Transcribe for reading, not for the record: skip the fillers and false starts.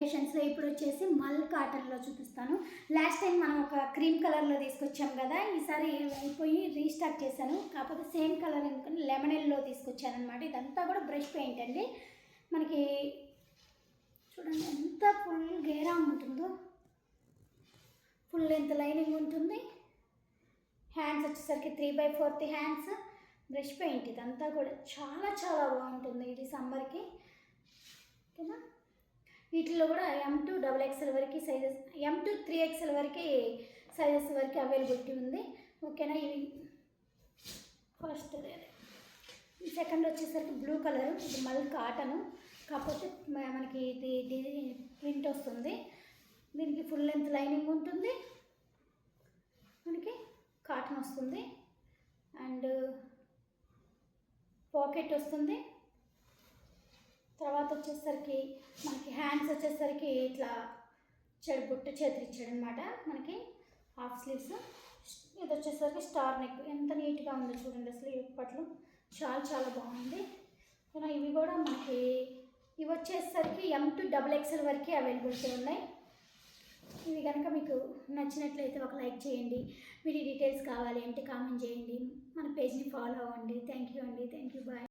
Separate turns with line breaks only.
లో ఇప్పుడు వచ్చేసి మల్ కాటన్లో చూపిస్తాను. లాస్ట్ టైం మనం ఒక క్రీమ్ కలర్లో తీసుకొచ్చాం కదా, ఈసారి అయిపోయి రీస్టార్ట్ చేశాను. కాకపోతే సేమ్ కలర్ ఎందుకని లెమన్ ఎల్లో తీసుకొచ్చాను అనమాట. ఇదంతా కూడా బ్రష్ పెయింట్ అండి. మనకి చూడండి ఎంత ఫుల్ గేరా ఉంటుందో, ఫుల్ లెంత్ లైనింగ్ ఉంటుంది. హ్యాండ్స్ వచ్చేసరికి 3/4 హ్యాండ్స్. బ్రష్ పెయింట్ ఇదంతా కూడా చాలా చాలా బాగుంటుంది ఇది సమ్మర్కి. ఓకేనా, వీటిలో కూడా M to XXL వరకు సైజెస్, M to 3XL వరకు సైజెస్ వరకు అవైలబిలిటీ ఉంది. ఓకేనా, ఇవి ఫస్ట్. సెకండ్ వచ్చేసరికి బ్లూ కలరు, ఇది మల్ కాటను, కాకపోతే మనకి ఇది ప్రింట్ వస్తుంది. దీనికి ఫుల్ లెంత్ లైనింగ్ ఉంటుంది, మనకి కాటన్ వస్తుంది అండ్ పాకెట్ వస్తుంది. తర్వాత వచ్చేసరికి మనకి హ్యాండ్స్ వచ్చేసరికి ఇట్లా బుట్ట చేతులు ఇచ్చాడు అనమాట. మనకి హాఫ్ స్లీవ్స్. ఇది వచ్చేసరికి స్టార్ నెక్. ఎంత నీట్గా ఉందో చూడండి అసలు. ఇప్పట్లో చాలా చాలా బాగుంది. ఇవి కూడా మనకి ఇవి వచ్చేసరికి M to XXL వరకు అవైలబిలిటీ ఉన్నాయి. ఇవి కనుక మీకు నచ్చినట్లయితే ఒక లైక్ చేయండి. వీటి డీటెయిల్స్ కావాలి అంటే కామెంట్ చేయండి. మన పేజ్ని ఫాలో అవ్వండి. థ్యాంక్ యూ అండి. Thank you. బాయ్.